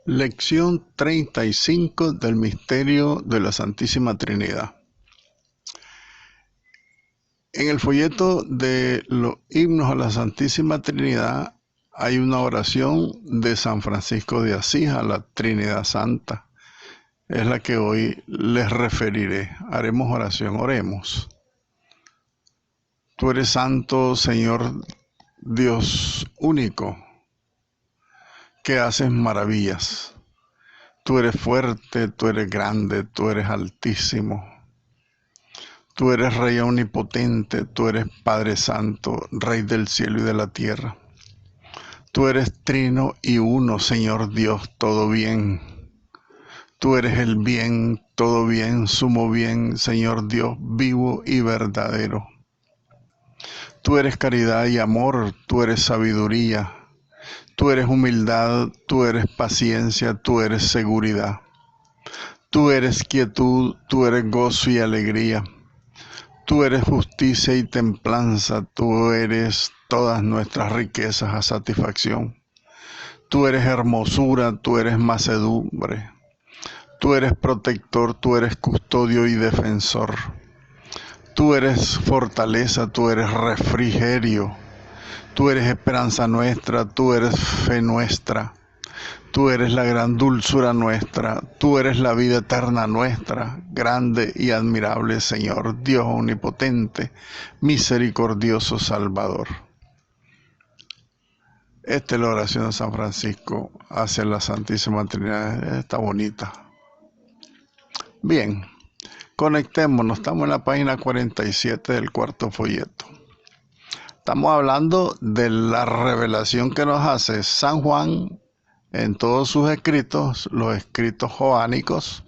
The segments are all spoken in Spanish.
Lección 35 del Misterio de la Santísima Trinidad. En el folleto de los himnos a la Santísima Trinidad hay una oración de San Francisco de Asís a la Trinidad Santa. Es la que hoy les referiré. Haremos oración, oremos. Tú eres santo, Señor Dios único, que haces maravillas. Tú eres fuerte, tú eres grande, tú eres altísimo. Tú eres Rey omnipotente, tú eres Padre Santo, Rey del cielo y de la tierra. Tú eres trino y uno, Señor Dios, todo bien. Tú eres el bien, todo bien, sumo bien, Señor Dios, vivo y verdadero. Tú eres caridad y amor, tú eres sabiduría. Tú eres humildad, tú eres paciencia, tú eres seguridad. Tú eres quietud, tú eres gozo y alegría. Tú eres justicia y templanza, tú eres todas nuestras riquezas a satisfacción. Tú eres hermosura, tú eres mansedumbre. Tú eres protector, tú eres custodio y defensor. Tú eres fortaleza, tú eres refrigerio. Tú eres esperanza nuestra, tú eres fe nuestra. Tú eres la gran dulzura nuestra, tú eres la vida eterna nuestra, grande y admirable Señor, Dios omnipotente, misericordioso Salvador. Esta es la oración de San Francisco hacia la Santísima Trinidad. Está bonita. Bien, conectémonos. Estamos en la página 47 del cuarto folleto. Estamos hablando de la revelación que nos hace San Juan en todos sus escritos, los escritos joánicos,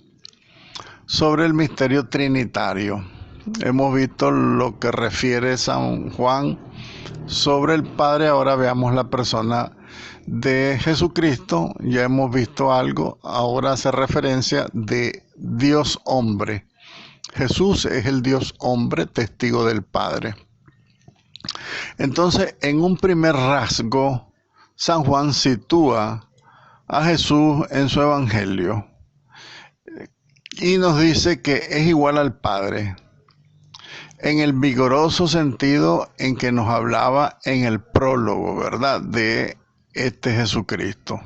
sobre el misterio trinitario. Hemos visto lo que refiere San Juan sobre el Padre. Ahora veamos la persona de Jesucristo. Ya hemos visto algo. Ahora hace referencia de Dios hombre. Jesús es el Dios hombre, testigo del Padre. Entonces, en un primer rasgo, San Juan sitúa a Jesús en su evangelio y nos dice que es igual al Padre en el vigoroso sentido en que nos hablaba en el prólogo, ¿verdad?, de este Jesucristo.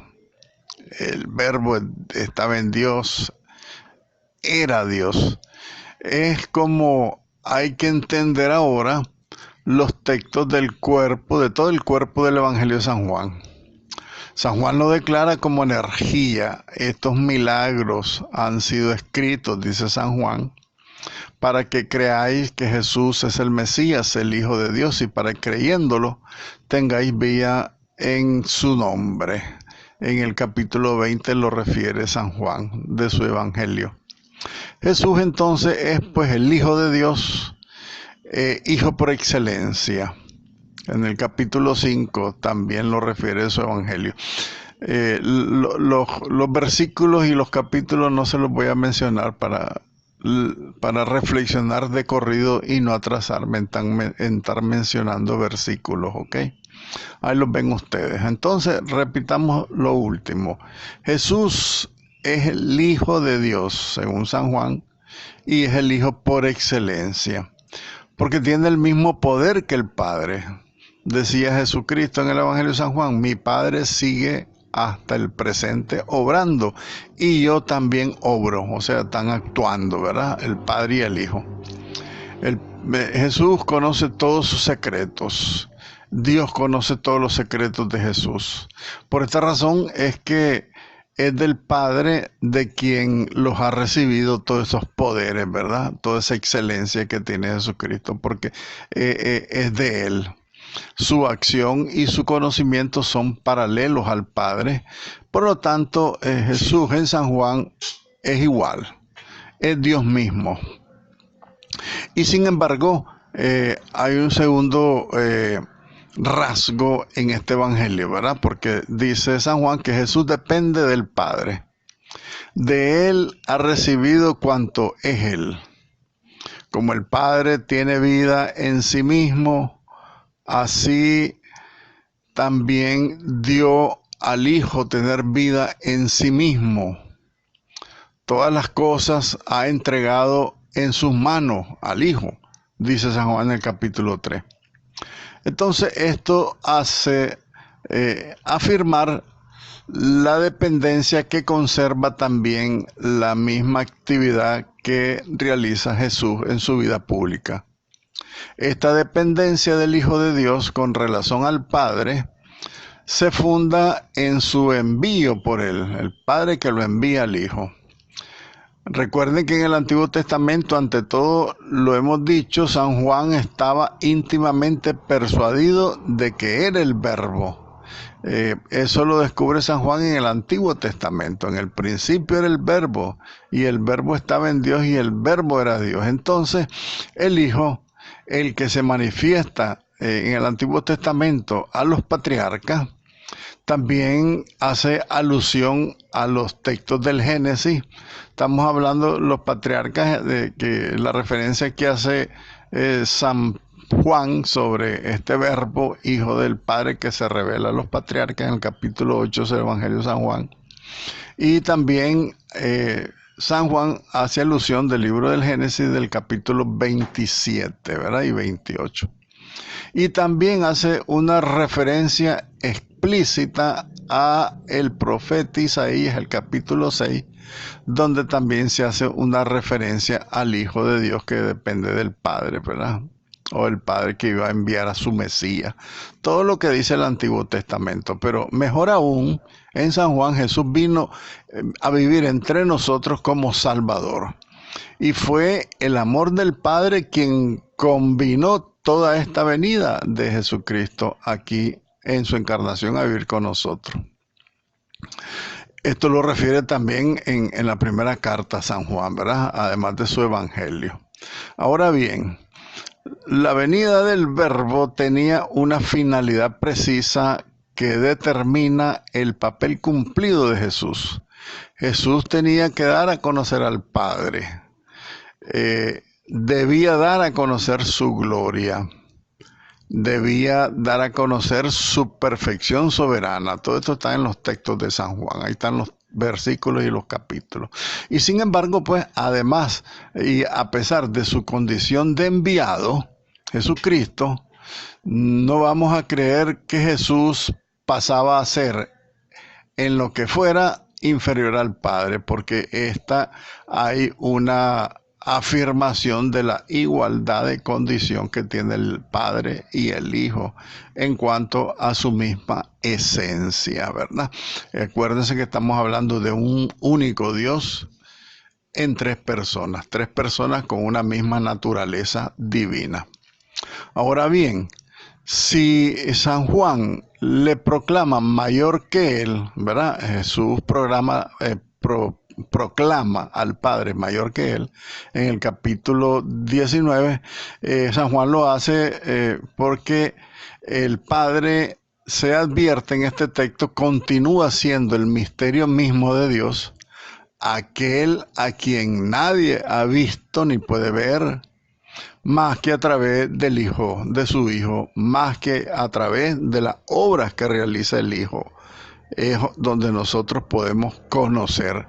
El verbo estaba en Dios, era Dios. Es como hay que entender ahora los textos del cuerpo, de todo el cuerpo del evangelio de San Juan. San Juan lo declara como energía. Estos milagros han sido escritos, dice San Juan, para que creáis que Jesús es el Mesías, el Hijo de Dios, y para que creyéndolo tengáis vida en su nombre. En el capítulo 20 lo refiere San Juan de su evangelio. Jesús entonces es pues el Hijo de Dios, Hijo por excelencia. En el capítulo 5 también lo refiere su evangelio. Los versículos y los capítulos no se los voy a mencionar para reflexionar de corrido y no atrasarme en estar mencionando versículos, ¿ok? Ahí los ven ustedes. Entonces, repitamos lo último. Jesús es el Hijo de Dios, según San Juan, y es el Hijo por excelencia, porque tiene el mismo poder que el Padre. Decía Jesucristo en el Evangelio de San Juan: mi Padre sigue hasta el presente obrando, y yo también obro. O sea, están actuando, ¿verdad?, el Padre y el Hijo. Jesús conoce todos sus secretos. Dios conoce todos los secretos de Jesús. Por esta razón es que es del Padre de quien los ha recibido todos esos poderes, ¿verdad?, toda esa excelencia que tiene Jesucristo, porque es de Él. Su acción y su conocimiento son paralelos al Padre. Por lo tanto, Jesús en San Juan es igual, es Dios mismo. Y sin embargo, hay un segundo rasgo en este evangelio, ¿verdad? Porque dice San Juan que Jesús depende del Padre. De Él ha recibido cuanto es Él. Como el Padre tiene vida en sí mismo, así también dio al Hijo tener vida en sí mismo. Todas las cosas ha entregado en sus manos al Hijo, dice San Juan en el capítulo 3. Entonces esto hace afirmar la dependencia que conserva también la misma actividad que realiza Jesús en su vida pública. Esta dependencia del Hijo de Dios con relación al Padre se funda en su envío por Él, el Padre que lo envía al Hijo. Recuerden que en el Antiguo Testamento, ante todo lo hemos dicho, San Juan estaba íntimamente persuadido de que era el Verbo. Eso lo descubre San Juan en el Antiguo Testamento. En el principio era el Verbo, y el Verbo estaba en Dios, y el Verbo era Dios. Entonces, el Hijo, el que se manifiesta en el Antiguo Testamento a los patriarcas, también hace alusión a los textos del Génesis. Estamos hablando los patriarcas, de que la referencia que hace San Juan sobre este Verbo, Hijo del Padre, que se revela a los patriarcas en el capítulo 8 del Evangelio de San Juan. Y también San Juan hace alusión del libro del Génesis del capítulo 27, ¿verdad? Y 28. Y también hace una referencia explícita a el profeta Isaías, el capítulo 6, donde también se hace una referencia al Hijo de Dios que depende del Padre, ¿verdad? O el Padre que iba a enviar a su Mesías. Todo lo que dice el Antiguo Testamento. Pero mejor aún, en San Juan Jesús vino a vivir entre nosotros como Salvador. Y fue el amor del Padre quien combinó toda esta venida de Jesucristo aquí en su encarnación a vivir con nosotros. Esto lo refiere también en la primera carta a San Juan, ¿verdad? Además de su evangelio. Ahora bien, la venida del Verbo tenía una finalidad precisa que determina el papel cumplido de Jesús. Jesús tenía que dar a conocer al Padre. Debía dar a conocer su gloria. Debía dar a conocer su perfección soberana. Todo esto está en los textos de San Juan. Ahí están los versículos y los capítulos. Y sin embargo, pues, además, y a pesar de su condición de enviado, Jesucristo, no vamos a creer que Jesús pasaba a ser en lo que fuera inferior al Padre, porque hay una afirmación de la igualdad de condición que tiene el Padre y el Hijo en cuanto a su misma esencia, ¿verdad? Acuérdense que estamos hablando de un único Dios en tres personas con una misma naturaleza divina. Ahora bien, si San Juan le proclama mayor que él, ¿verdad? Jesús proclama al Padre mayor que él. En el capítulo 19, San Juan lo hace porque el Padre, se advierte en este texto, continúa siendo el misterio mismo de Dios, aquel a quien nadie ha visto ni puede ver, más que a través del Hijo, de su Hijo, más que a través de las obras que realiza el Hijo. Es donde nosotros podemos conocer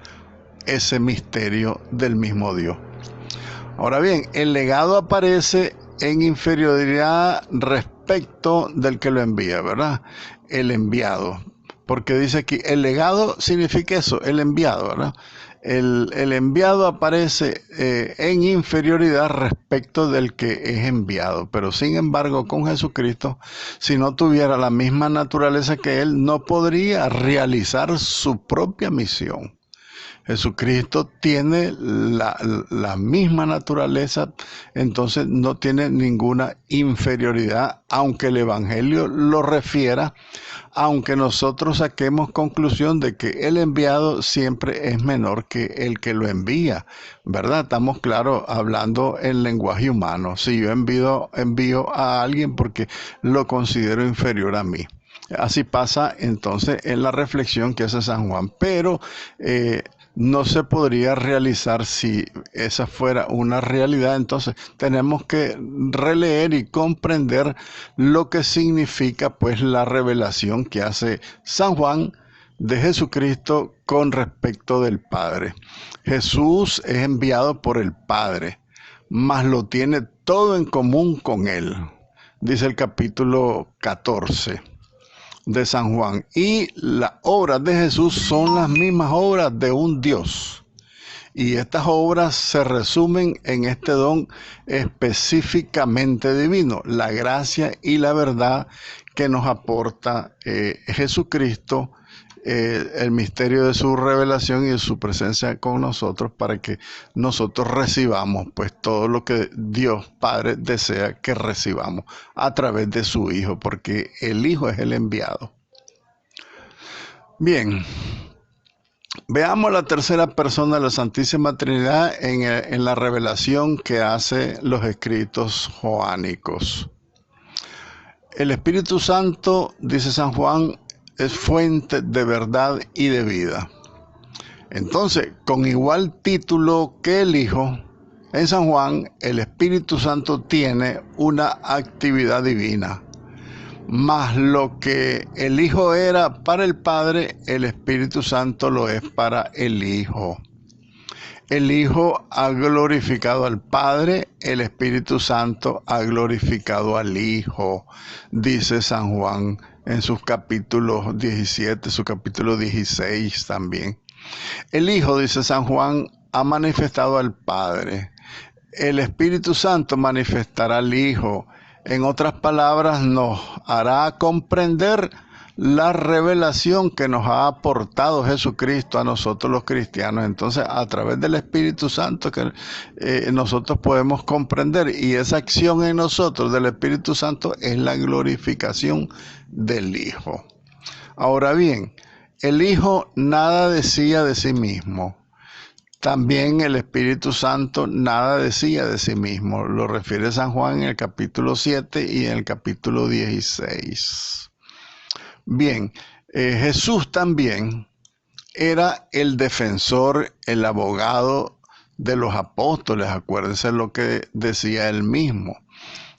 ese misterio del mismo Dios. Ahora bien, el legado aparece en inferioridad respecto del que lo envía, ¿verdad? El enviado. Porque dice aquí, el legado significa eso, el enviado, ¿verdad? El enviado aparece en inferioridad respecto del que es enviado. Pero sin embargo, con Jesucristo, si no tuviera la misma naturaleza que Él, no podría realizar su propia misión. Jesucristo tiene la misma naturaleza, entonces no tiene ninguna inferioridad, aunque el Evangelio lo refiera, aunque nosotros saquemos conclusión de que el enviado siempre es menor que el que lo envía, ¿verdad? Estamos, claro, hablando en lenguaje humano. Si yo envío a alguien porque lo considero inferior a mí. Así pasa entonces en la reflexión que hace San Juan, pero no se podría realizar si esa fuera una realidad. Entonces tenemos que releer y comprender lo que significa pues la revelación que hace San Juan de Jesucristo con respecto del Padre. Jesús es enviado por el Padre, mas lo tiene todo en común con Él, dice el capítulo 14 de San Juan. Y las obras de Jesús son las mismas obras de un Dios. Y estas obras se resumen en este don específicamente divino, la gracia y la verdad que nos aporta Jesucristo, el misterio de su revelación y de su presencia con nosotros, para que nosotros recibamos pues todo lo que Dios Padre desea que recibamos a través de su Hijo, porque el Hijo es el enviado. Bien, veamos la tercera persona de la Santísima Trinidad en la revelación que hace los escritos joánicos. El Espíritu Santo, dice San Juan, es fuente de verdad y de vida. Entonces, con igual título que el Hijo, en San Juan, el Espíritu Santo tiene una actividad divina. Mas lo que el Hijo era para el Padre, el Espíritu Santo lo es para el Hijo. El Hijo ha glorificado al Padre, el Espíritu Santo ha glorificado al Hijo, dice San Juan en sus capítulos 17, su capítulo 16 también. El Hijo, dice San Juan, ha manifestado al Padre. El Espíritu Santo manifestará al Hijo. En otras palabras, nos hará comprender la revelación que nos ha aportado Jesucristo a nosotros los cristianos. Entonces, a través del Espíritu Santo que nosotros podemos comprender, y esa acción en nosotros del Espíritu Santo es la glorificación del Hijo. Ahora bien, el Hijo nada decía de sí mismo. También el Espíritu Santo nada decía de sí mismo. Lo refiere San Juan en el capítulo 7 y en el capítulo 16. Bien, Jesús también era el defensor, el abogado de los apóstoles. Acuérdense lo que decía él mismo,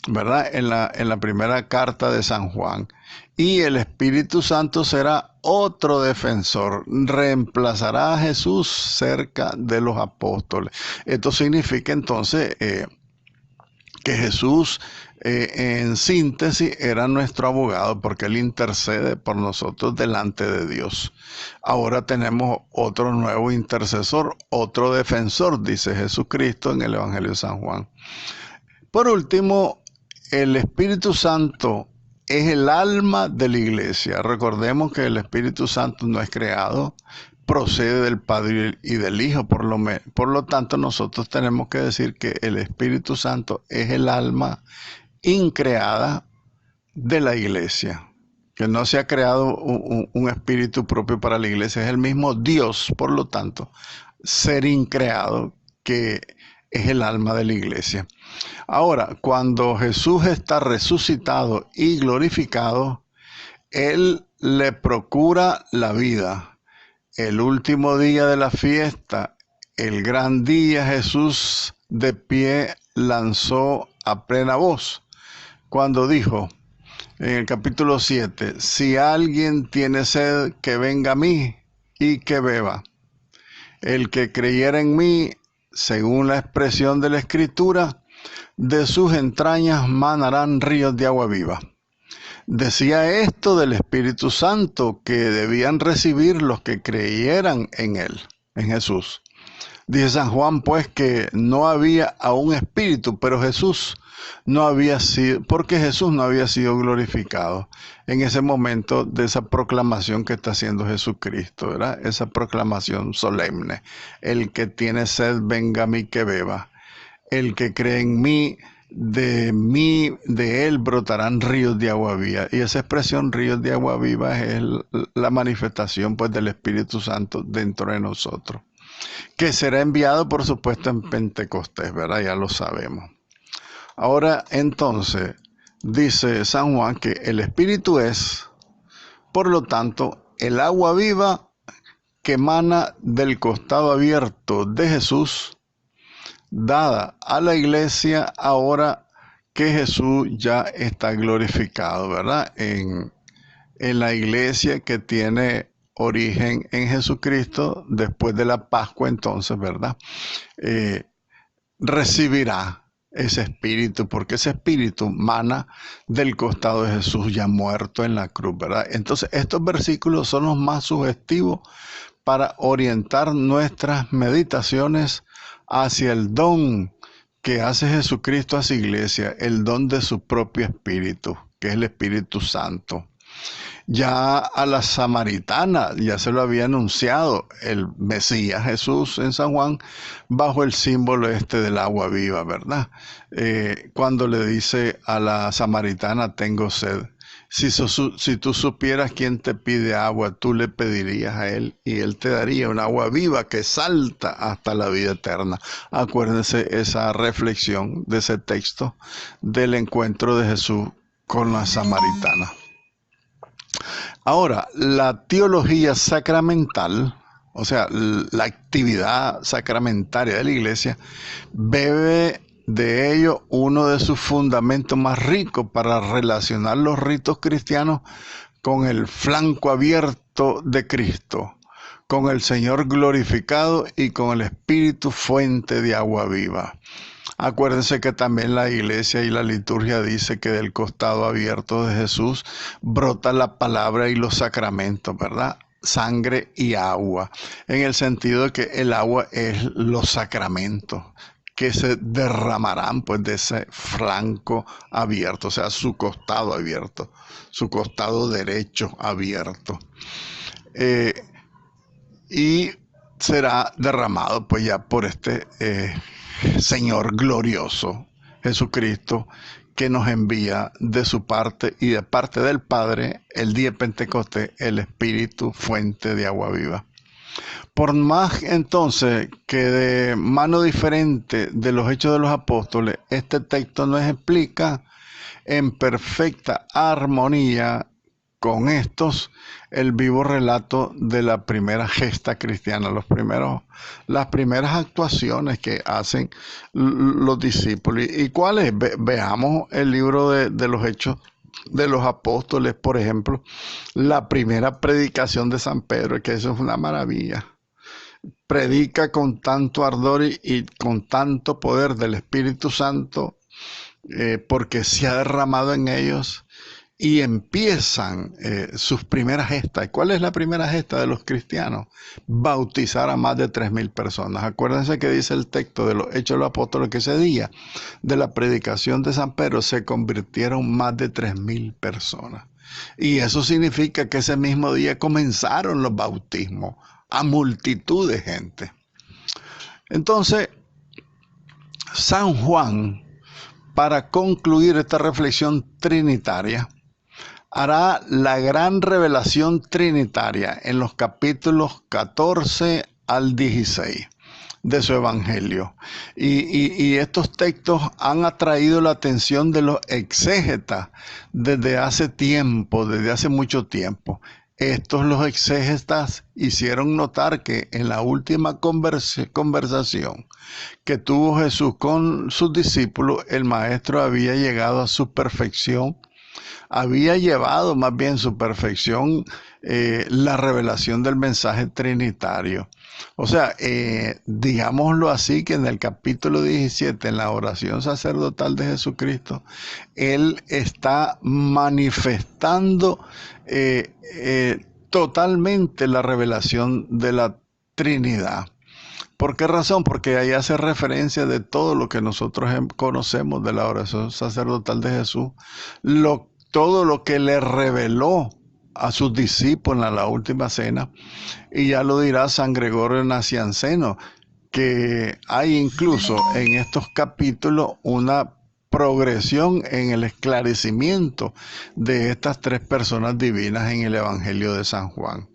¿verdad? En la primera carta de San Juan. Y el Espíritu Santo será otro defensor, reemplazará a Jesús cerca de los apóstoles. Esto significa entonces que Jesús, en síntesis, era nuestro abogado, porque Él intercede por nosotros delante de Dios. Ahora tenemos otro nuevo intercesor, otro defensor, dice Jesucristo en el Evangelio de San Juan. Por último, el Espíritu Santo es el alma de la iglesia. Recordemos que el Espíritu Santo no es creado, procede del Padre y del Hijo. Por lo tanto, nosotros tenemos que decir que el Espíritu Santo es el alma increada de la iglesia. Que no se ha creado un espíritu propio para la iglesia, es el mismo Dios, por lo tanto, ser increado, que es el alma de la iglesia. Ahora, cuando Jesús está resucitado y glorificado, Él le procura la vida. El último día de la fiesta, el gran día, Jesús de pie lanzó a plena voz cuando dijo en el capítulo 7, si alguien tiene sed, que venga a mí y que beba. El que creyera en mí, según la expresión de la Escritura, de sus entrañas manarán ríos de agua viva. Decía esto del Espíritu Santo que debían recibir los que creyeran en Él, en Jesús. Dice San Juan, pues, que no había aún Espíritu, pero Jesús no había sido, porque Jesús no había sido glorificado en ese momento de esa proclamación que está haciendo Jesucristo, ¿verdad? Esa proclamación solemne. El que tiene sed, venga a mí que beba. El que cree en mí, de él brotarán ríos de agua viva. Y esa expresión, ríos de agua viva, es la manifestación pues del Espíritu Santo dentro de nosotros, que será enviado, por supuesto, en Pentecostés, ¿verdad? Ya lo sabemos. Ahora, entonces, dice San Juan que el Espíritu es, por lo tanto, el agua viva que emana del costado abierto de Jesús, dada a la iglesia ahora que Jesús ya está glorificado, ¿verdad? En la iglesia que tiene origen en Jesucristo, después de la Pascua entonces, ¿verdad? Recibirá ese espíritu, porque ese espíritu mana del costado de Jesús ya muerto en la cruz, ¿verdad? Entonces estos versículos son los más sugestivos para orientar nuestras meditaciones hacia el don que hace Jesucristo a su iglesia, el don de su propio espíritu, que es el Espíritu Santo. Ya a la samaritana ya se lo había anunciado el Mesías Jesús en San Juan bajo el símbolo del agua viva, ¿verdad? Cuando le dice a la samaritana, tengo sed. Si tú supieras quién te pide agua, tú le pedirías a él y él te daría un agua viva que salta hasta la vida eterna. Acuérdense esa reflexión de ese texto del encuentro de Jesús con la samaritana. Ahora, la teología sacramental, o sea, la actividad sacramentaria de la iglesia, bebe de ello uno de sus fundamentos más ricos para relacionar los ritos cristianos con el flanco abierto de Cristo, con el Señor glorificado y con el Espíritu fuente de agua viva. Acuérdense que también la iglesia y la liturgia dice que del costado abierto de Jesús brota la palabra y los sacramentos, ¿verdad? Sangre y agua, en el sentido de que el agua es los sacramentos que se derramarán pues de ese flanco abierto, o sea, su costado abierto, su costado derecho abierto. Y será derramado pues ya por este Señor glorioso, Jesucristo, que nos envía de su parte y de parte del Padre el día de Pentecostés el Espíritu fuente de agua viva. Por más entonces que de mano diferente de los Hechos de los Apóstoles, este texto nos explica en perfecta armonía con estos el vivo relato de la primera gesta cristiana, las primeras actuaciones que hacen los discípulos. ¿Y cuáles? Veamos el libro de los Hechos de los Apóstoles, por ejemplo, la primera predicación de San Pedro, que eso es una maravilla. Predica con tanto ardor y con tanto poder del Espíritu Santo, porque se ha derramado en ellos. Y empiezan sus primeras gestas. ¿Cuál es la primera gesta de los cristianos? Bautizar a más de 3,000 personas. Acuérdense que dice el texto de los Hechos de los Apóstoles que ese día de la predicación de San Pedro se convirtieron más de 3,000 personas. Y eso significa que ese mismo día comenzaron los bautismos a multitud de gente. Entonces, San Juan, para concluir esta reflexión trinitaria, hará la gran revelación trinitaria en los capítulos 14 al 16 de su evangelio. Y estos textos han atraído la atención de los exégetas desde hace tiempo, desde hace mucho tiempo. Los exégetas hicieron notar que en la última conversación que tuvo Jesús con sus discípulos, el maestro había llegado a su perfección, había llevado más bien su perfección la revelación del mensaje trinitario. O sea, digámoslo así, que en el capítulo 17, en la oración sacerdotal de Jesucristo, Él está manifestando totalmente la revelación de la Trinidad. ¿Por qué razón? Porque ahí hace referencia de todo lo que nosotros conocemos de la oración sacerdotal de Jesús, todo lo que le reveló a sus discípulos en la última cena, y ya lo dirá San Gregorio Nacianceno, que hay incluso en estos capítulos una progresión en el esclarecimiento de estas tres personas divinas en el Evangelio de San Juan.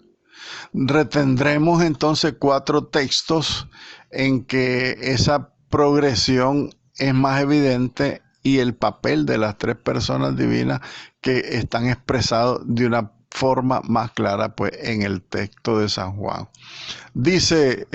Retendremos entonces 4 textos en que esa progresión es más evidente y el papel de las tres personas divinas que están expresados de una forma más clara pues en el texto de San Juan. Dice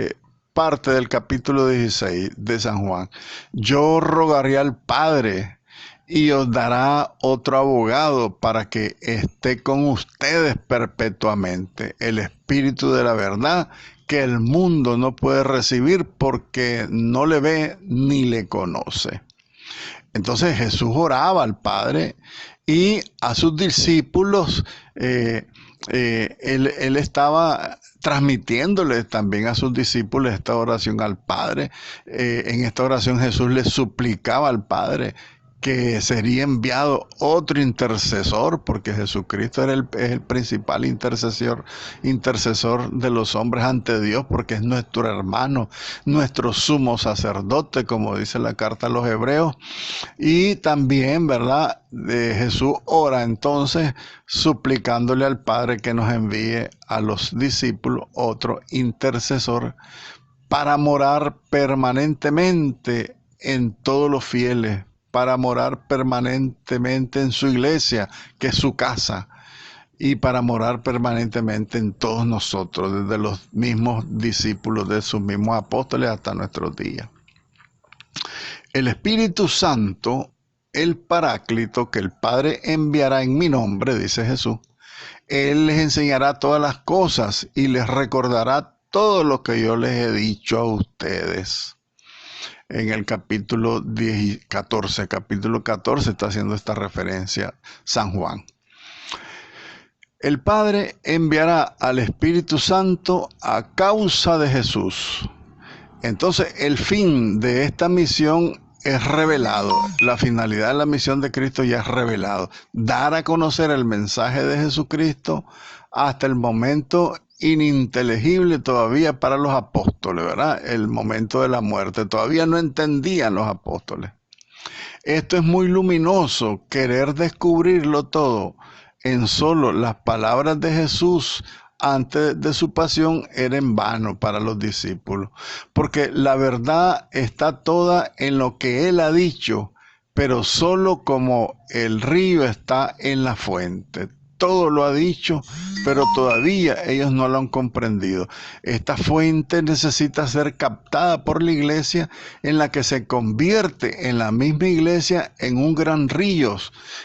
parte del capítulo 16 de San Juan: yo rogaré al Padre y os dará otro abogado para que esté con ustedes perpetuamente, el Espíritu de la verdad, que el mundo no puede recibir porque no le ve ni le conoce. Entonces Jesús oraba al Padre y a sus discípulos, él estaba transmitiéndole también a sus discípulos esta oración al Padre. En esta oración Jesús les suplicaba al Padre que sería enviado otro intercesor, porque Jesucristo es el principal intercesor de los hombres ante Dios, porque es nuestro hermano, nuestro sumo sacerdote, como dice la carta a los Hebreos. Y también, ¿verdad? Jesús ora entonces suplicándole al Padre que nos envíe a los discípulos otro intercesor para morar permanentemente en todos los fieles, para morar permanentemente en su iglesia, que es su casa, y para morar permanentemente en todos nosotros, desde los mismos discípulos de sus mismos apóstoles hasta nuestros días. El Espíritu Santo, el Paráclito, que el Padre enviará en mi nombre, dice Jesús, Él les enseñará todas las cosas y les recordará todo lo que yo les he dicho a ustedes. En el capítulo 14 está haciendo esta referencia San Juan. El Padre enviará al Espíritu Santo a causa de Jesús. Entonces, el fin de esta misión es revelado. La finalidad de la misión de Cristo ya es revelado. Dar a conocer el mensaje de Jesucristo hasta el momento ininteligible todavía para los apóstoles, ¿verdad? El momento de la muerte. Todavía no entendían los apóstoles. Esto es muy luminoso, querer descubrirlo todo en solo las palabras de Jesús antes de su pasión era en vano para los discípulos, porque la verdad está toda en lo que Él ha dicho, pero solo como el río está en la fuente. Todo lo ha dicho, pero todavía ellos no lo han comprendido. Esta fuente necesita ser captada por la iglesia, en la que se convierte en la misma iglesia en un gran río,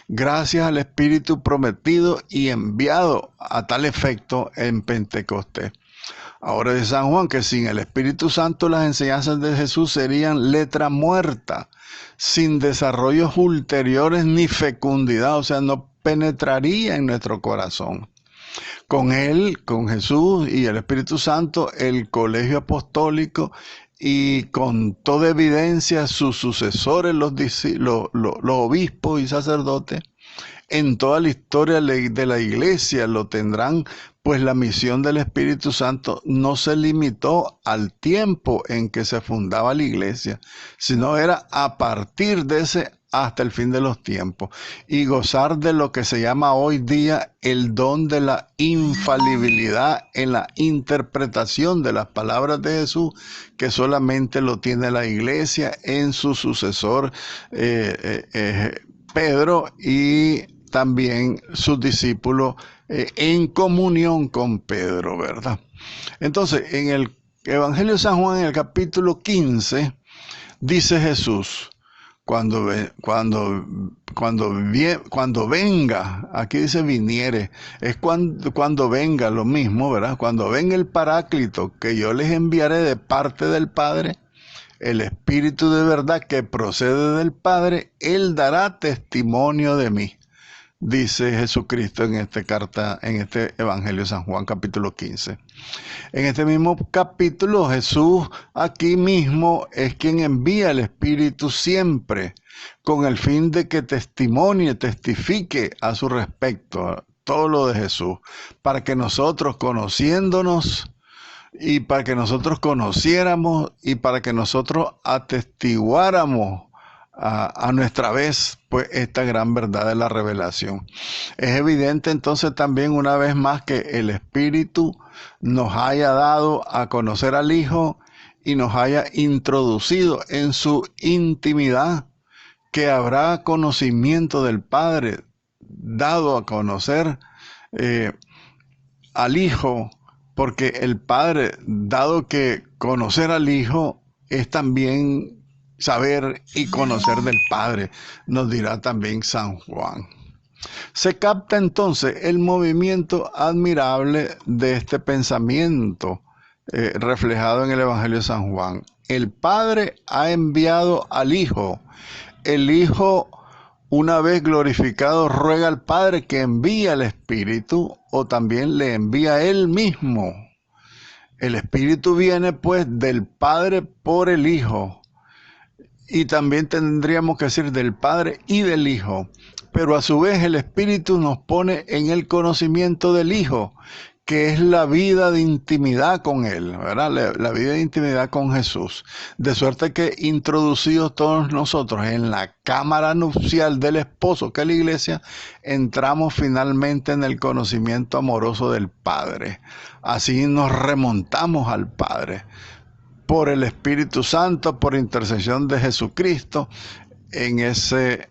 gracias al Espíritu prometido y enviado a tal efecto en Pentecostés. Ahora dice San Juan que sin el Espíritu Santo las enseñanzas de Jesús serían letra muerta, sin desarrollos ulteriores ni fecundidad, o sea, no penetraría en nuestro corazón. Con Él, con Jesús y el Espíritu Santo, el colegio apostólico y con toda evidencia sus sucesores, los obispos y sacerdotes, en toda la historia de la iglesia lo tendrán, pues la misión del Espíritu Santo no se limitó al tiempo en que se fundaba la iglesia, sino era a partir de ese hasta el fin de los tiempos, y gozar de lo que se llama hoy día el don de la infalibilidad en la interpretación de las palabras de Jesús, que solamente lo tiene la iglesia en su sucesor Pedro, y también sus discípulos en comunión con Pedro, ¿verdad? Entonces, en el Evangelio de San Juan, en el capítulo 15, dice Jesús: cuando venga, aquí dice viniere, es cuando venga, lo mismo, ¿verdad? Cuando venga el Paráclito, que yo les enviaré de parte del Padre, el Espíritu de verdad que procede del Padre, Él dará testimonio de mí, dice Jesucristo en este Evangelio de San Juan, capítulo 15. En este mismo capítulo, Jesús aquí mismo es quien envía el Espíritu siempre, con el fin de que testifique a su respecto todo lo de Jesús, para que nosotros, conociéndonos, y para que nosotros conociéramos y para que nosotros atestiguáramos a nuestra vez pues esta gran verdad de la revelación. Es evidente entonces también una vez más que el Espíritu nos haya dado a conocer al Hijo y nos haya introducido en su intimidad, que habrá conocimiento del Padre dado a conocer al Hijo, porque el Padre, dado que conocer al Hijo es también saber y conocer del Padre, nos dirá también San Juan. Se capta entonces el movimiento admirable de este pensamiento reflejado en el Evangelio de San Juan. El Padre ha enviado al Hijo. El Hijo, una vez glorificado, ruega al Padre que envíe al Espíritu, o también le envía Él mismo. El Espíritu viene pues del Padre por el Hijo. Y también tendríamos que decir del Padre y del Hijo. Pero a su vez el Espíritu nos pone en el conocimiento del Hijo, que es la vida de intimidad con Él, ¿verdad? La vida de intimidad con Jesús. De suerte que introducidos todos nosotros en la cámara nupcial del esposo, que es la iglesia, entramos finalmente en el conocimiento amoroso del Padre. Así nos remontamos al Padre por el Espíritu Santo, por intercesión de Jesucristo, en ese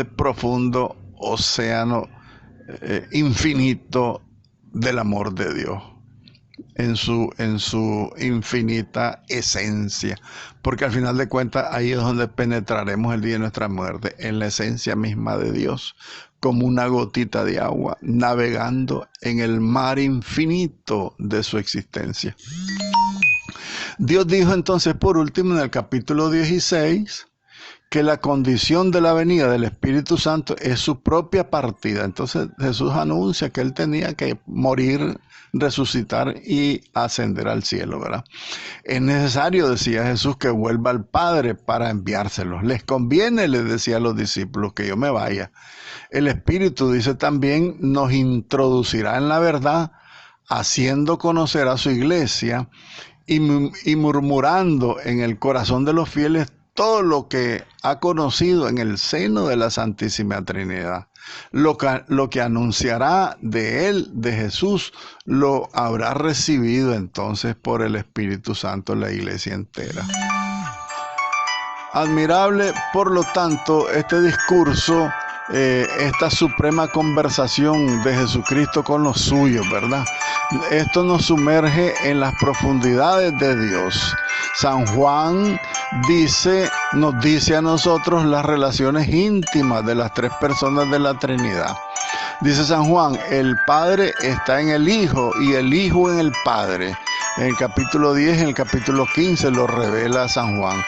profundo océano infinito del amor de Dios, en su infinita esencia, porque al final de cuentas ahí es donde penetraremos el día de nuestra muerte, en la esencia misma de Dios, como una gotita de agua navegando en el mar infinito de su existencia. Dios dijo entonces por último en el capítulo 16 que la condición de la venida del Espíritu Santo es su propia partida. Entonces Jesús anuncia que Él tenía que morir, resucitar y ascender al cielo, ¿verdad? Es necesario, decía Jesús, que vuelva al Padre para enviárselos. Les conviene, les decía a los discípulos, que yo me vaya. El Espíritu, dice también, nos introducirá en la verdad, haciendo conocer a su iglesia y murmurando en el corazón de los fieles todo lo que ha conocido en el seno de la Santísima Trinidad. Lo que anunciará de Él, de Jesús, lo habrá recibido entonces por el Espíritu Santo la iglesia entera. Admirable, por lo tanto, este discurso, esta suprema conversación de Jesucristo con los suyos, ¿verdad? Esto nos sumerge en las profundidades de Dios. San Juan nos dice a nosotros las relaciones íntimas de las tres personas de la Trinidad. Dice San Juan, el Padre está en el Hijo y el Hijo en el Padre. En el capítulo 10 y en el capítulo 15 lo revela San Juan.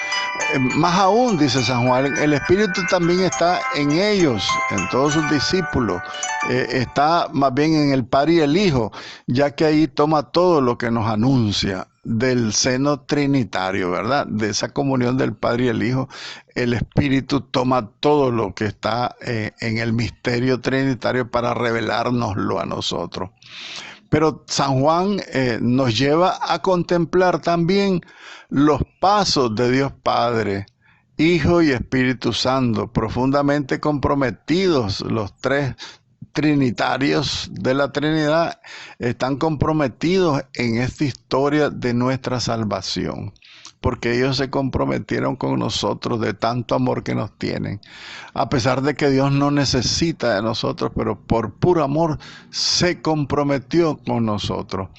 Más aún, dice San Juan, el Espíritu también está en ellos, en todos sus discípulos. Está más bien en el Padre y el Hijo, ya que ahí toma todo lo que nos anuncia del seno trinitario, ¿verdad? De esa comunión del Padre y el Hijo, el Espíritu toma todo lo que está en el misterio trinitario para revelárnoslo a nosotros. Pero San Juan nos lleva a contemplar también los pasos de Dios Padre, Hijo y Espíritu Santo, profundamente comprometidos. Los tres trinitarios de la Trinidad están comprometidos en esta historia de nuestra salvación, porque ellos se comprometieron con nosotros de tanto amor que nos tienen. A pesar de que Dios no necesita de nosotros, pero por puro amor se comprometió con nosotros.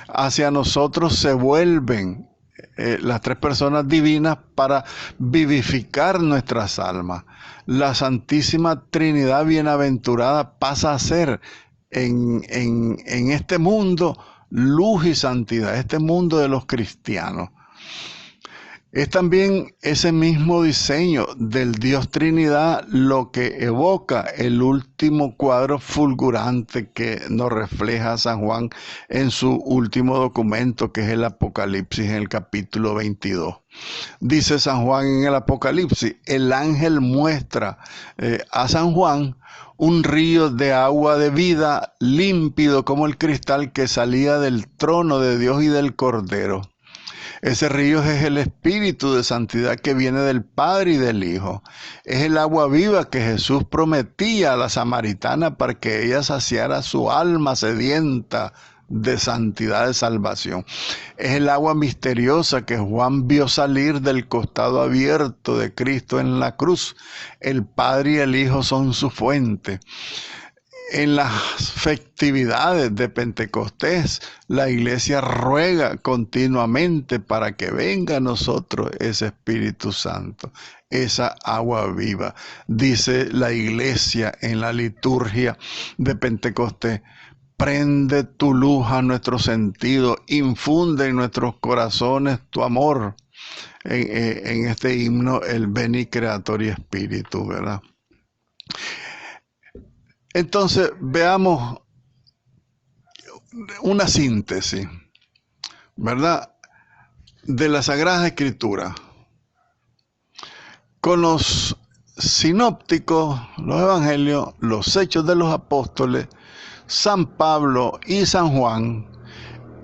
Hacia nosotros se vuelven las tres personas divinas para vivificar nuestras almas. La Santísima Trinidad bienaventurada pasa a ser en este mundo luz y santidad, este mundo de los cristianos. Es también ese mismo diseño del Dios Trinidad lo que evoca el último cuadro fulgurante que nos refleja San Juan en su último documento, que es el Apocalipsis, en el capítulo 22. Dice San Juan en el Apocalipsis, el ángel muestra a San Juan un río de agua de vida límpido como el cristal que salía del trono de Dios y del Cordero. Ese río es el Espíritu de santidad que viene del Padre y del Hijo. Es el agua viva que Jesús prometía a la samaritana para que ella saciara su alma sedienta de santidad, de salvación. Es el agua misteriosa que Juan vio salir del costado abierto de Cristo en la cruz. El Padre y el Hijo son su fuente. En las festividades de Pentecostés, la iglesia ruega continuamente para que venga a nosotros ese Espíritu Santo, esa agua viva. Dice la iglesia en la liturgia de Pentecostés: prende tu luz a nuestro sentido, infunde en nuestros corazones tu amor. En este himno, el Veni Creator Spiritus, ¿verdad? Entonces, veamos una síntesis, ¿verdad?, de la Sagrada Escritura. Con los sinópticos, los evangelios, los hechos de los apóstoles, San Pablo y San Juan,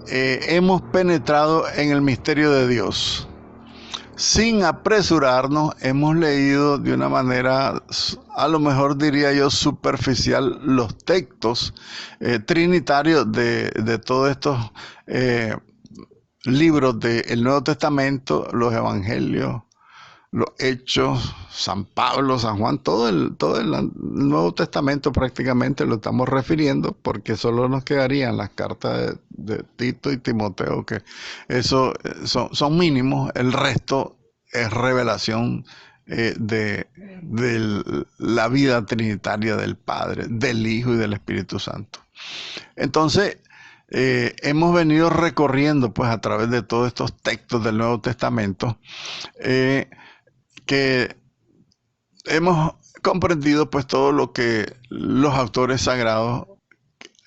hemos penetrado en el misterio de Dios. Sin apresurarnos, hemos leído de una manera, a lo mejor diría yo, superficial, los textos trinitarios de todos estos libros del Nuevo Testamento, los evangelios, los hechos, San Pablo, San Juan, todo el Nuevo Testamento prácticamente lo estamos refiriendo, porque solo nos quedarían las cartas de Tito y Timoteo, que eso son mínimos. El resto es revelación de la vida trinitaria del Padre, del Hijo y del Espíritu Santo. Entonces, hemos venido recorriendo pues a través de todos estos textos del Nuevo Testamento, que hemos comprendido pues todo lo que los autores sagrados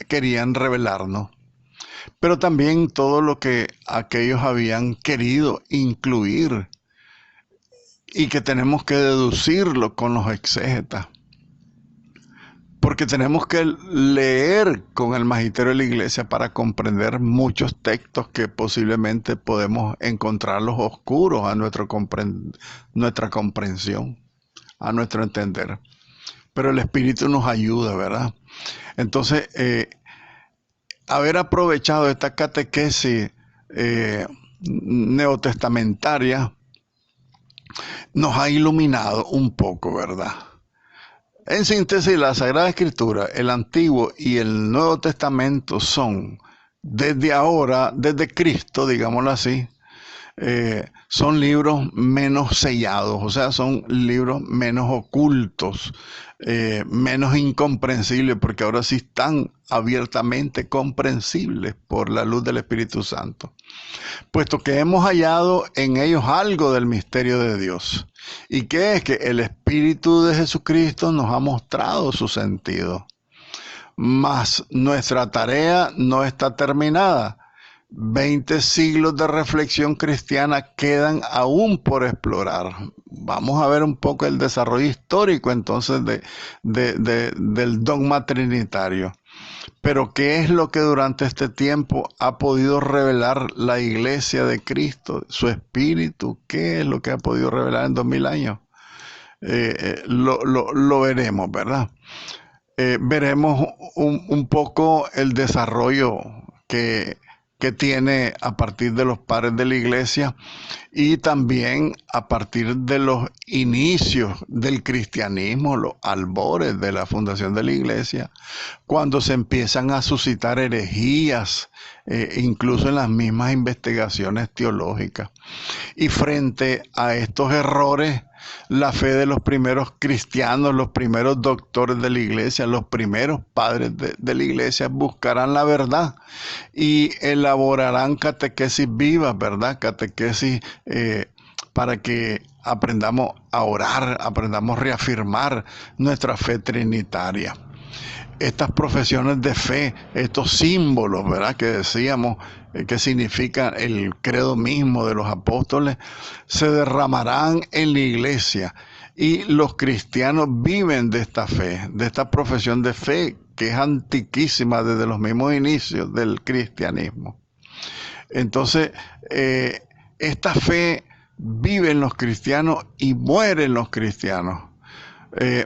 querían revelarnos, pero también todo lo que aquellos habían querido incluir y que tenemos que deducirlo con los exégetas, porque tenemos que leer con el magisterio de la Iglesia para comprender muchos textos que posiblemente podemos encontrarlos oscuros a nuestra comprensión, a nuestro entender. Pero el Espíritu nos ayuda, ¿verdad? Entonces, haber aprovechado esta catequesis neotestamentaria nos ha iluminado un poco, ¿verdad? En síntesis, la Sagrada Escritura, el Antiguo y el Nuevo Testamento son, desde ahora, desde Cristo, digámoslo así, son libros menos sellados, o sea, son libros menos ocultos, menos incomprensibles, porque ahora sí están abiertamente comprensibles por la luz del Espíritu Santo, puesto que hemos hallado en ellos algo del misterio de Dios. ¿Y qué es? Que el Espíritu de Jesucristo nos ha mostrado su sentido. Mas nuestra tarea no está terminada. 20 siglos de reflexión cristiana quedan aún por explorar. Vamos a ver un poco el desarrollo histórico entonces del dogma trinitario. Pero ¿qué es lo que durante este tiempo ha podido revelar la Iglesia de Cristo? Su Espíritu. ¿Qué es lo que ha podido revelar en 2000 años? Lo veremos, ¿verdad? Veremos un poco el desarrollo que tiene a partir de los padres de la Iglesia y también a partir de los inicios del cristianismo, los albores de la fundación de la Iglesia, cuando se empiezan a suscitar herejías, incluso en las mismas investigaciones teológicas. Y frente a estos errores, la fe de los primeros cristianos, los primeros doctores de la Iglesia, los primeros padres de la Iglesia buscarán la verdad y elaborarán catequesis vivas, ¿verdad? Catequesis para que aprendamos a orar, aprendamos a reafirmar nuestra fe trinitaria. Estas profesiones de fe, estos símbolos, ¿verdad?, que decíamos que significan el credo mismo de los apóstoles, se derramarán en la Iglesia y los cristianos viven de esta fe, de esta profesión de fe que es antiquísima desde los mismos inicios del cristianismo. Entonces, esta fe vive en los cristianos y muere en los cristianos.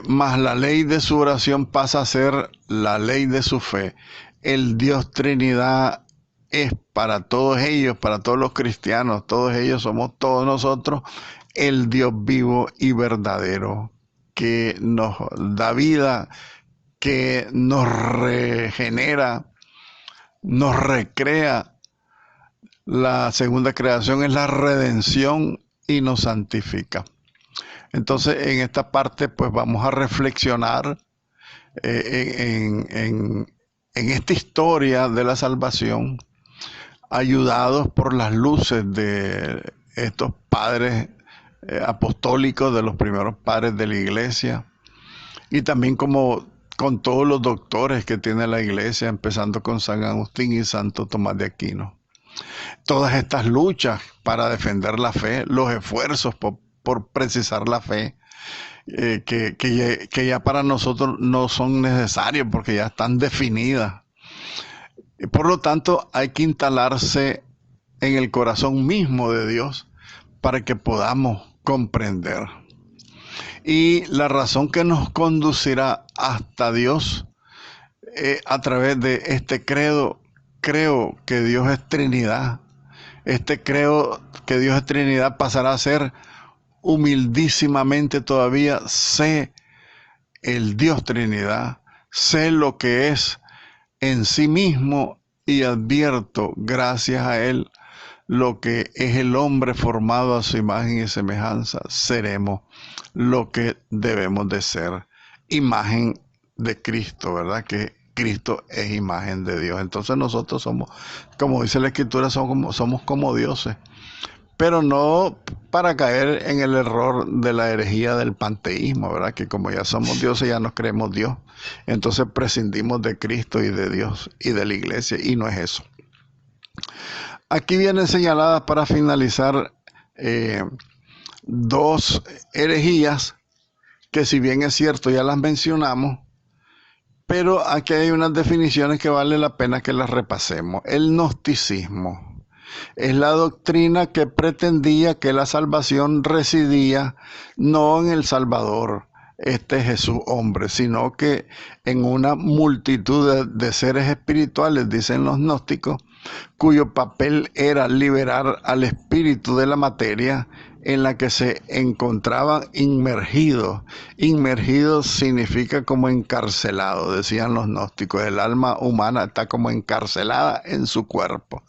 Mas la ley de su oración pasa a ser la ley de su fe. El Dios Trinidad es para todos ellos, para todos los cristianos, todos ellos somos todos nosotros, el Dios vivo y verdadero, que nos da vida, que nos regenera, nos recrea. La segunda creación es la redención y nos santifica. Entonces, en esta parte, pues vamos a reflexionar en esta historia de la salvación, ayudados por las luces de estos padres apostólicos, de los primeros padres de la iglesia, y también como con todos los doctores que tiene la iglesia, empezando con San Agustín y Santo Tomás de Aquino. Todas estas luchas para defender la fe, los esfuerzos por precisar la fe, que ya para nosotros no son necesarios porque ya están definidas. Y por lo tanto, hay que instalarse en el corazón mismo de Dios para que podamos comprender. Y la razón que nos conducirá hasta Dios a través de este credo, creo que Dios es Trinidad. Creo que Dios es Trinidad pasará a ser humildísimamente todavía, sé el Dios Trinidad, sé lo que es en sí mismo y advierto, gracias a Él, lo que es el hombre formado a su imagen y semejanza. Seremos lo que debemos de ser, imagen de Cristo, ¿verdad? Que Cristo es imagen de Dios. Entonces nosotros somos, como dice la Escritura, somos como dioses. Pero no para caer en el error de la herejía del panteísmo, ¿verdad? Que como ya somos dioses, ya nos creemos Dios. Entonces prescindimos de Cristo y de Dios y de la iglesia, y no es eso. Aquí vienen señaladas para finalizar dos herejías que, si bien es cierto, ya las mencionamos, pero aquí hay unas definiciones que vale la pena que las repasemos. El gnosticismo es la doctrina que pretendía que la salvación residía no en el Salvador, este Jesús hombre, sino que en una multitud de seres espirituales, dicen los gnósticos, cuyo papel era liberar al espíritu de la materia en la que se encontraban inmergidos. Inmergidos significa como encarcelado, decían los gnósticos. El alma humana está como encarcelada en su cuerpo.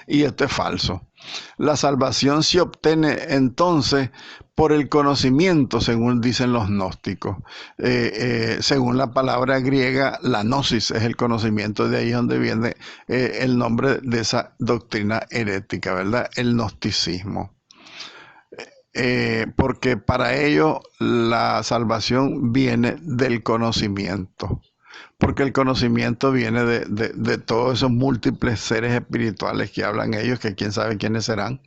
Y esto es falso. La salvación se obtiene entonces por el conocimiento, según dicen los gnósticos. Según la palabra griega, la gnosis es el conocimiento, de ahí es donde viene el nombre de esa doctrina herética, ¿verdad? El gnosticismo. Porque para ellos la salvación viene del conocimiento, porque el conocimiento viene de todos esos múltiples seres espirituales que hablan ellos, que quién sabe quiénes serán,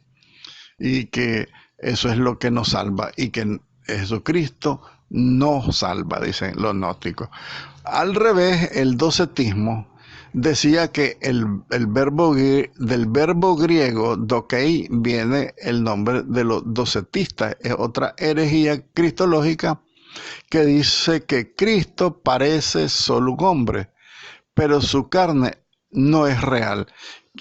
y que eso es lo que nos salva, y que Jesucristo nos salva, dicen los gnósticos. Al revés, el docetismo decía que del verbo griego dokei viene el nombre de los docetistas. Es otra herejía cristológica que dice que Cristo parece solo un hombre, pero su carne no es real.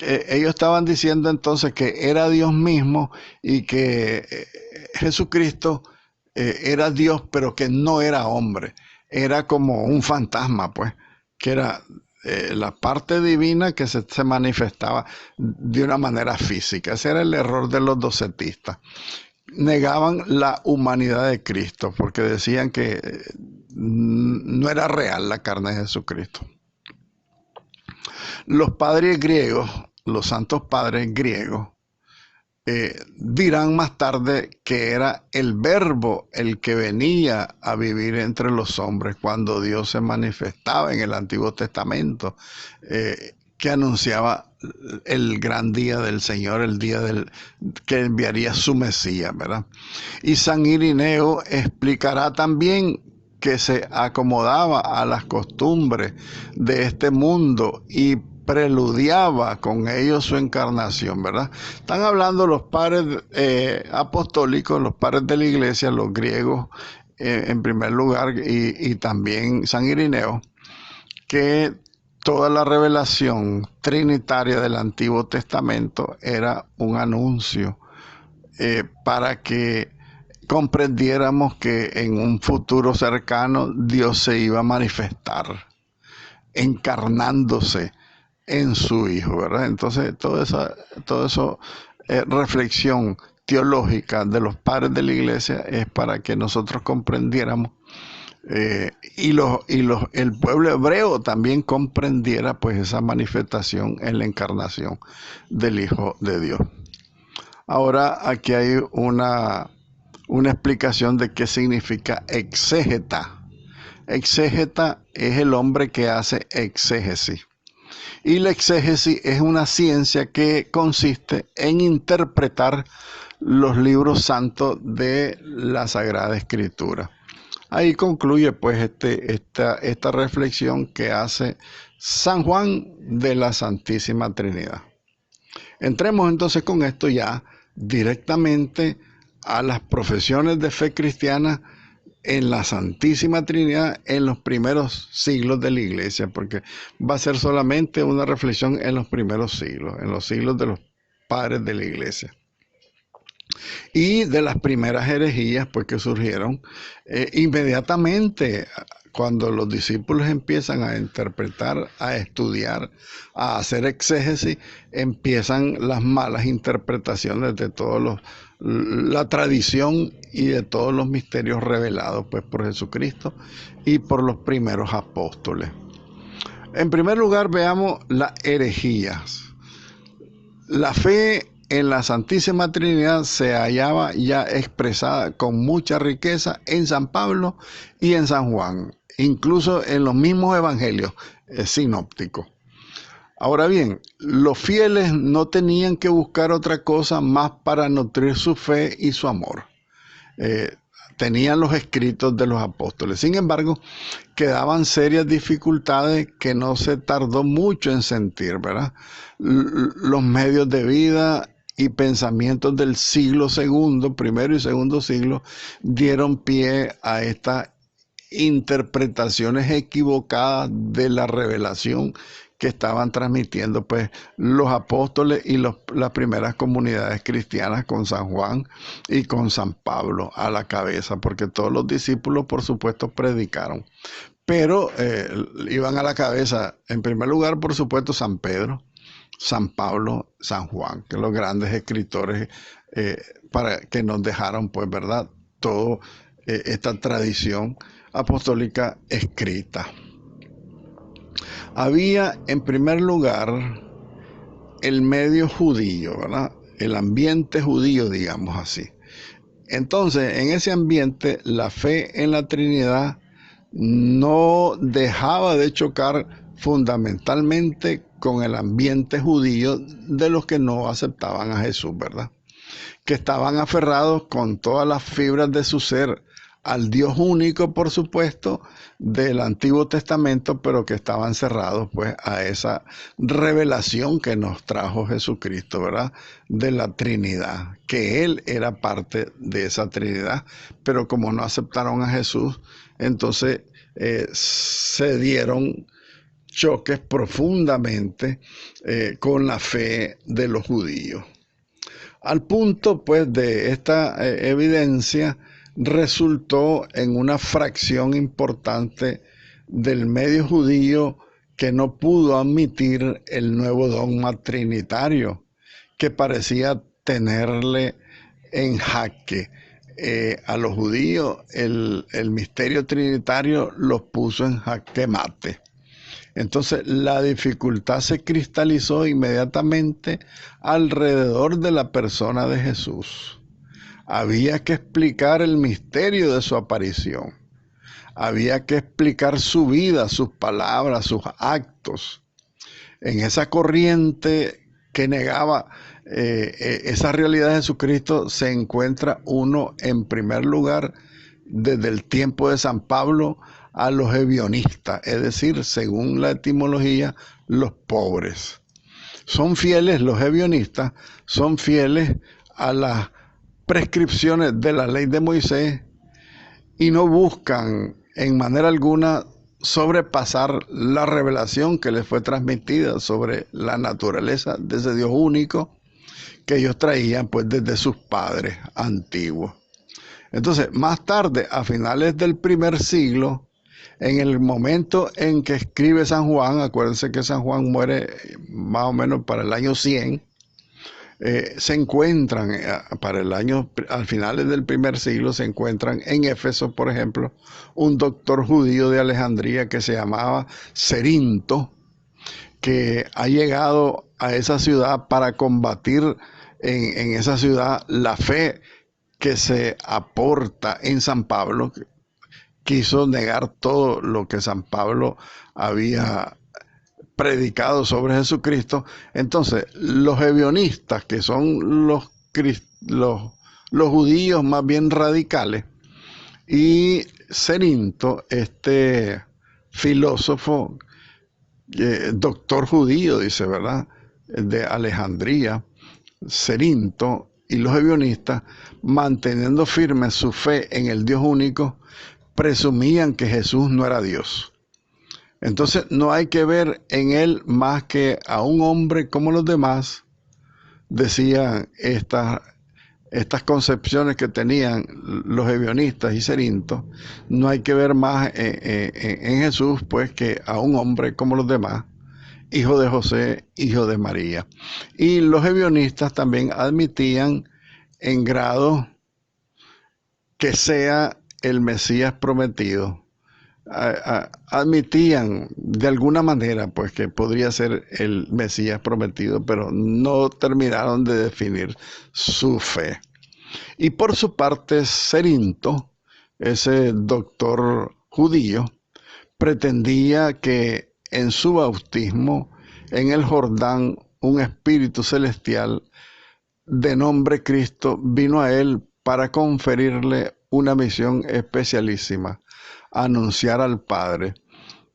Ellos estaban diciendo entonces que era Dios mismo y que Jesucristo era Dios, pero que no era hombre. Era como un fantasma, pues, que era la parte divina que se manifestaba de una manera física. Ese era el error de los docetistas. Negaban la humanidad de Cristo porque decían que no era real la carne de Jesucristo. Los padres griegos, los santos padres griegos, dirán más tarde que era el verbo el que venía a vivir entre los hombres cuando Dios se manifestaba en el Antiguo Testamento, que anunciaba el gran día del Señor, el día que enviaría su Mesías, ¿verdad? Y San Irineo explicará también que se acomodaba a las costumbres de este mundo y preludiaba con ellos su encarnación, ¿verdad? Están hablando los padres apostólicos, los padres de la iglesia, los griegos en primer lugar, y también San Irineo, que toda la revelación trinitaria del Antiguo Testamento era un anuncio para que comprendiéramos que en un futuro cercano Dios se iba a manifestar encarnándose en su Hijo, ¿verdad? Entonces, todo eso reflexión teológica de los padres de la iglesia es para que nosotros comprendiéramos el pueblo hebreo también comprendiera pues esa manifestación en la encarnación del Hijo de Dios. Ahora aquí hay una explicación de qué significa exégeta. Exégeta es el hombre que hace exégesis. Y la exégesis es una ciencia que consiste en interpretar los libros santos de la Sagrada Escritura. Ahí concluye pues esta reflexión que hace San Juan de la Santísima Trinidad. Entremos entonces con esto ya directamente a las profesiones de fe cristiana en la Santísima Trinidad en los primeros siglos de la Iglesia, porque va a ser solamente una reflexión en los primeros siglos, en los siglos de los padres de la Iglesia. Y de las primeras herejías pues que surgieron inmediatamente cuando los discípulos empiezan a interpretar, a estudiar, a hacer exégesis, empiezan las malas interpretaciones de la tradición y de todos los misterios revelados pues por Jesucristo y por los primeros apóstoles. En primer lugar, veamos las herejías. La fe en la Santísima Trinidad se hallaba ya expresada con mucha riqueza en San Pablo y en San Juan, incluso en los mismos evangelios sinópticos. Ahora bien, los fieles no tenían que buscar otra cosa más para nutrir su fe y su amor. Tenían los escritos de los apóstoles. Sin embargo, quedaban serias dificultades que no se tardó mucho en sentir, ¿verdad? Los medios de vida y pensamientos del siglo segundo, primero y segundo siglo, dieron pie a estas interpretaciones equivocadas de la revelación que estaban transmitiendo pues los apóstoles y las primeras comunidades cristianas con San Juan y con San Pablo a la cabeza, porque todos los discípulos por supuesto predicaron, pero iban a la cabeza en primer lugar por supuesto San Pedro, San Pablo, San Juan, que los grandes escritores para que nos dejaron pues verdad toda esta tradición apostólica escrita. Había en primer lugar el medio judío, ¿verdad? El ambiente judío, digamos así. Entonces, en ese ambiente, la fe en la Trinidad no dejaba de chocar fundamentalmente con el ambiente judío de los que no aceptaban a Jesús, ¿verdad? Que estaban aferrados con todas las fibras de su ser al Dios único, por supuesto, del Antiguo Testamento, pero que estaban cerrados pues a esa revelación que nos trajo Jesucristo, ¿verdad? De la Trinidad, que Él era parte de esa Trinidad, pero como no aceptaron a Jesús, entonces se dieron choques profundamente con la fe de los judíos. Al punto pues de esta evidencia resultó en una fracción importante del medio judío que no pudo admitir el nuevo dogma trinitario, que parecía tenerle en jaque a los judíos. El misterio trinitario los puso en jaque mate. Entonces la dificultad se cristalizó inmediatamente alrededor de la persona de Jesús. Había que explicar el misterio de su aparición. Había que explicar su vida, sus palabras, sus actos. En esa corriente que negaba esa realidad de Jesucristo se encuentra uno en primer lugar desde el tiempo de San Pablo a los ebionistas, es decir, según la etimología, los pobres. Son fieles, los ebionistas, son fieles a las prescripciones de la ley de Moisés y no buscan en manera alguna sobrepasar la revelación que les fue transmitida sobre la naturaleza de ese Dios único que ellos traían pues desde sus padres antiguos. Entonces, más tarde, a finales del primer siglo, En el momento en que escribe San Juan, acuérdense que San Juan muere más o menos para el año 100, se encuentran para el año, al finales del primer siglo, se encuentran en Éfeso, por ejemplo, un doctor judío de Alejandría que se llamaba Cerinto, que ha llegado a esa ciudad para combatir en esa ciudad la fe que se aporta en San Pablo. Quiso negar todo lo que San Pablo había predicado sobre Jesucristo. Entonces, los ebionistas, que son los judíos más bien radicales, y Cerinto, este filósofo, doctor judío, dice, ¿verdad?, de Alejandría, Cerinto y los ebionistas, manteniendo firme su fe en el Dios único, presumían que Jesús no era Dios. Entonces no hay que ver en él más que a un hombre como los demás, decían estas concepciones que tenían los ebionistas y Cerinto. No hay que ver más en Jesús pues que a un hombre como los demás, hijo de José, hijo de María. Y los ebionistas también admitían en grado que sea el Mesías prometido. Admitían de alguna manera pues que podría ser el Mesías prometido, pero no terminaron de definir su fe. Y por su parte, Cerinto, ese doctor judío, pretendía que en su bautismo en el Jordán un espíritu celestial de nombre Cristo vino a él para conferirle una misión especialísima: anunciar al Padre.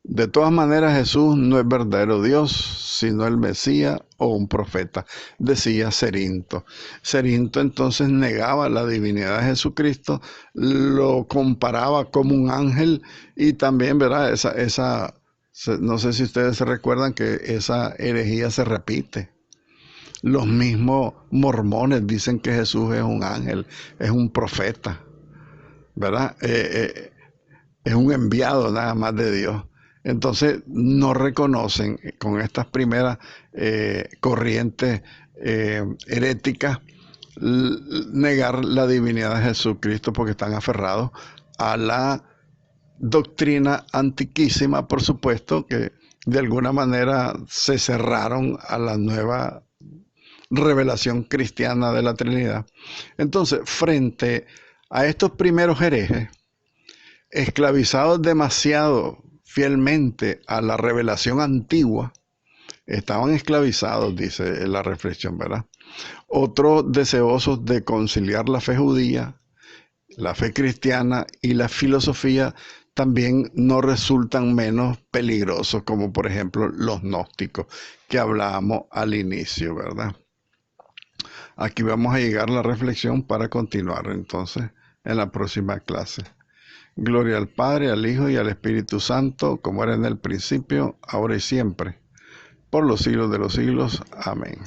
De todas maneras, Jesús no es verdadero Dios, sino el Mesías o un profeta, decía Cerinto. Cerinto entonces negaba la divinidad de Jesucristo, lo comparaba como un ángel, y también, ¿verdad?, no sé si ustedes se recuerdan que esa herejía se repite. Los mismos mormones dicen que Jesús es un ángel, es un profeta, ¿verdad? Es un enviado nada más de Dios. Entonces no reconocen con estas primeras corrientes heréticas negar la divinidad de Jesucristo, porque están aferrados a la doctrina antiquísima, por supuesto, que de alguna manera se cerraron a la nueva revelación cristiana de la Trinidad. Entonces, frente a estos primeros herejes, esclavizados demasiado fielmente a la revelación antigua, estaban esclavizados, dice la reflexión, ¿verdad? Otros deseosos de conciliar la fe judía, la fe cristiana y la filosofía, también no resultan menos peligrosos, como por ejemplo los gnósticos que hablábamos al inicio, ¿verdad? Aquí vamos a llegar a la reflexión para continuar entonces en la próxima clase. Gloria al Padre, al Hijo y al Espíritu Santo, como era en el principio, ahora y siempre, por los siglos de los siglos. Amén.